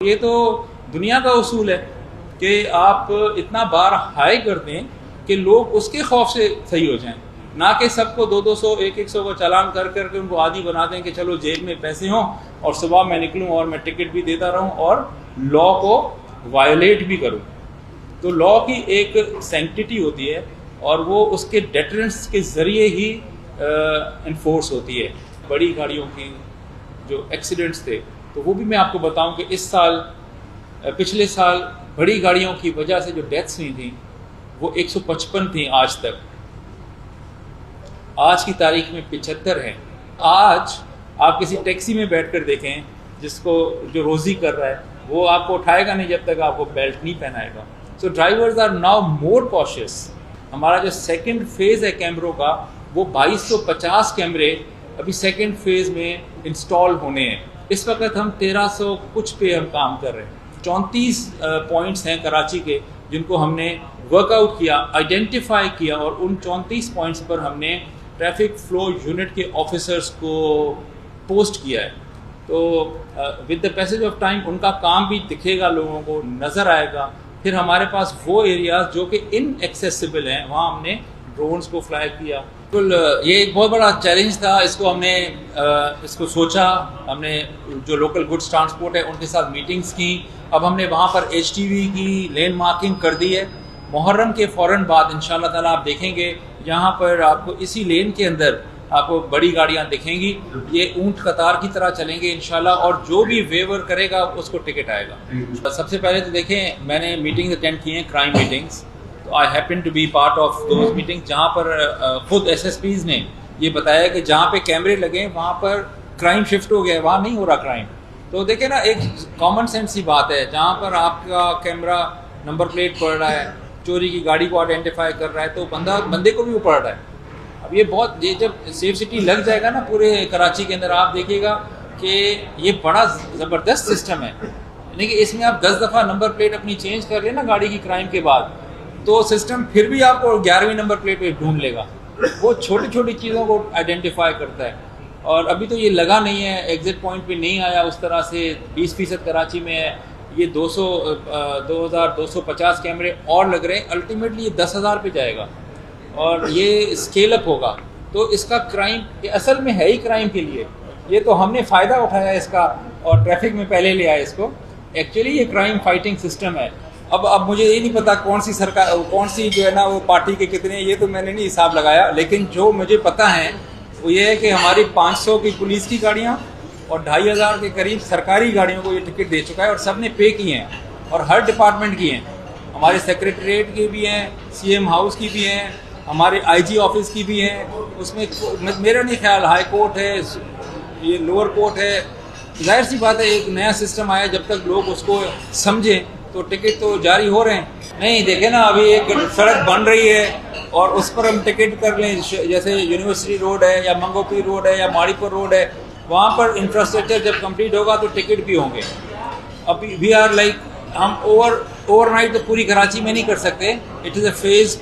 ये तो दुनिया का उसूल है कि आप इतना बार हाई कर दें कि लोग उसके खौफ से सही हो जाएं, ना कि सबको 200 100 का चालान कर करके उनको आदी बना दें कि चलो जेब में पैसे हों और सुबह मैं निकलूं और मैं टिकट भी देता रहूं और लॉ को वायलेट भी करूं। तो लॉ की एक सैंक्टिटी होती है और वो उसके डेटरेंस के ज़रिए ही इन्फोर्स होती है। बड़ी गाड़ियों की जो एक्सीडेंट्स थे तो वो भी मैं आपको बताऊं कि इस साल पिछले साल बड़ी गाड़ियों की वजह से जो डेथ्स हुई थी वो 155 थी आज तक। आज की तारीख में 75 हैं। आज आप किसी टैक्सी में बैठकर देखें, जिसको जो रोज़ी कर रहा है वो आपको उठाएगा नहीं जब तक आपको बेल्ट नहीं पहनाएगा। So drivers are now more cautious. हमारा जो सेकंड फेज़ है कैमरों का वो 2250 कैमरे अभी सेकंड फेज़ में इंस्टॉल होने हैं। इस वक्त हम 1300 कुछ पे हम काम कर रहे हैं। 34 पॉइंट्स हैं कराची के जिनको हमने वर्कआउट किया, आइडेंटिफाई किया और उन 34 पॉइंट्स पर हमने ट्रैफिक फ्लो यूनिट के ऑफिसर्स को पोस्ट किया है। तो with the passage of time उनका काम भी दिखेगा, लोगों को नज़र आएगा। फिर हमारे पास वो एरियाज जो कि इनएक्सेसिबल हैं वहाँ हमने ड्रोन्स को फ्लाई किया। बिल्कुल ये एक बहुत बड़ा चैलेंज था। इसको सोचा हमने, जो लोकल गुड्स ट्रांसपोर्ट है उनके साथ मीटिंग्स की। अब हमने वहाँ पर HTV की लेन मार्किंग कर दी है। मुहर्रम के फ़ौरन बाद इंशाल्लाह ताला आप देखेंगे यहाँ पर आपको इसी लेन के अंदर आपको बड़ी गाड़ियाँ दिखेंगी। ये ऊँट कतार की तरह चलेंगे इंशाल्लाह, और जो भी वेवर करेगा उसको टिकट आएगा। सबसे पहले तो देखें, मैंने मीटिंग्स अटेंड की हैं, क्राइम मीटिंग्स। तो I happen to be part of those meeting जहाँ पर खुद SSPs ने ये बताया कि जहाँ पे कैमरे लगे वहाँ पर क्राइम शिफ्ट हो गया, वहाँ नहीं हो रहा क्राइम। तो देखें ना, एक कॉमन सेंस की बात है, जहाँ पर आपका कैमरा नंबर प्लेट पड़ रहा है, चोरी की गाड़ी को आइडेंटिफाई कर रहा है, तो बंदे को भी वो पड़ रहा है। अब ये जब सेफ सिटी लग जाएगा ना पूरे कराची के अंदर, आप देखिएगा कि ये बड़ा ज़बरदस्त सिस्टम है। यानी कि इसमें आप 10 दफ़ा नंबर प्लेट अपनी चेंज कर लेना गाड़ी की क्राइम के बाद, तो सिस्टम फिर भी आपको 11वीं नंबर प्लेट पे ढूंढ लेगा। वो छोटी छोटी चीज़ों को आइडेंटिफाई करता है। और अभी तो ये लगा नहीं है, एग्जिट पॉइंट पे नहीं आया उस तरह से। 20% कराची में है। ये 2250 कैमरे और लग रहे हैं। अल्टीमेटली ये 10,000 पे जाएगा और ये स्केल अप होगा। तो इसका क्राइम, ये असल में है ही क्राइम के लिए। ये तो हमने फ़ायदा उठाया इसका और ट्रैफिक में पहले ले आए इसको। एक्चुअली ये क्राइम फाइटिंग सिस्टम है। अब मुझे ये नहीं पता कौन सी सरकार, कौन सी जो है ना वो पार्टी के कितने, ये तो मैंने नहीं हिसाब लगाया। लेकिन जो मुझे पता है वो ये है कि हमारी 500 की पुलिस की गाड़ियाँ और 2500 के करीब सरकारी गाड़ियों को ये टिकट दे चुका है और सब ने पे किए हैं और हर डिपार्टमेंट की हैं। हमारे सेक्रेटरीट की भी हैं, CM हाउस की भी हैं, हमारे IG ऑफिस की भी हैं। उसमें मेरा नहीं ख्याल हाई कोर्ट है, ये लोअर कोर्ट है। जाहिर सी बात है, एक नया सिस्टम आया, जब तक लोग उसको समझें तो टिकट तो जारी हो रहे हैं। नहीं देखे ना, अभी एक सड़क बन रही है और उस पर हम टिकट कर लें, जैसे यूनिवर्सिटी रोड है या मंगोपी रोड है या माड़ीपुर रोड है, वहाँ पर इंफ्रास्ट्रक्चर जब कंप्लीट होगा तो टिकट भी होंगे। अभी वी आर लाइक, हम ओवरनाइट तो पूरी कराची में नहीं कर सकते। इट इज़ अ फेज़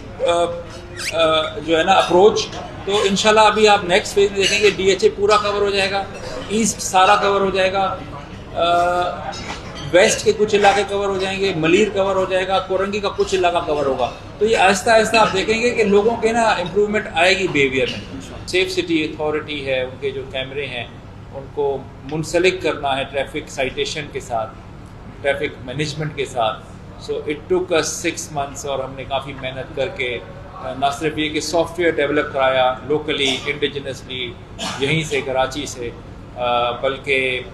जो है ना अप्रोच। तो इंशाल्लाह अभी आप नेक्स्ट फेज में देखेंगे DHA पूरा कवर हो जाएगा, ईस्ट सारा कवर हो जाएगा, वेस्ट के कुछ इलाके कवर हो जाएंगे, मलीर कवर हो जाएगा, कोरंगी का कुछ इलाका कवर होगा। तो ये आहिस्ता आहिस्ता आप देखेंगे कि लोगों के ना इम्प्रूवमेंट आएगी बिहेवियर में। सेफ सिटी अथॉरिटी है, उनके जो कैमरे हैं उनको मुंसलिक करना है ट्रैफिक साइटेशन के साथ, ट्रैफिक मैनेजमेंट के साथ। So it took us 6 months और हमने काफ़ी मेहनत करके ना सिर्फ ये कि सॉफ्टवेयर डेवलप कराया लोकली इंडिजिनसली यहीं से कराची से, बल्कि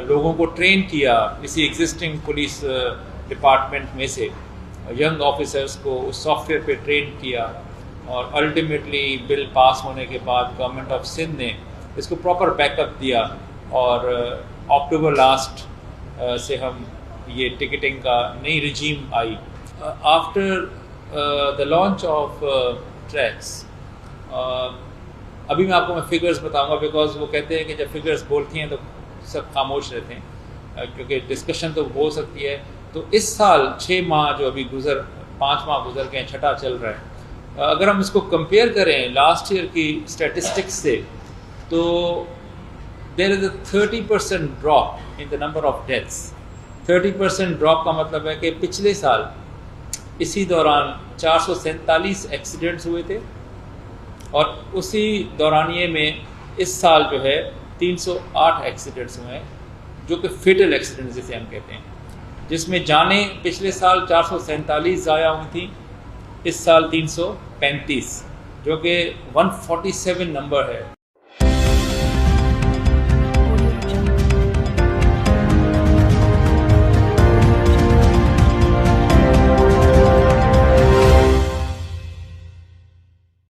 लोगों को ट्रेन किया इसी एग्जिस्टिंग पुलिस डिपार्टमेंट में से यंग ऑफिसर्स को उस सॉफ्टवेयर पे ट्रेन किया। और अल्टीमेटली बिल पास होने के बाद गवर्नमेंट ऑफ सिंध ने इसको प्रॉपर बैकअप दिया और अक्टूबर लास्ट से हम ये टिकटिंग का नई regime I. After the launch of tracks, अभी मैं फिगर्स बताऊंगा, बिकॉज वो कहते हैं कि जब फिगर्स बोलती हैं तो सब खामोश रहते हैं, क्योंकि डिस्कशन तो हो सकती है। तो इस साल 6 माह जो अभी 5 माह गुजर गए, छठा चल रहा है, अगर हम इसको कंपेयर करें लास्ट ईयर की स्टैटिस्टिक्स से, तो there is a 30% drop in the number of deaths 30% drop का मतलब है कि पिछले साल इसी दौरान 447 एक्सीडेंट्स हुए थे और उसी दौरानिए में इस साल जो है 308 एक्सीडेंट्स हुए हैं, जो कि फेटल एक्सीडेंट्स जिसे हम कहते हैं, जिसमें जानें पिछले साल 447 ज़ाया हुई थी, इस साल 335, जो कि 147 नंबर है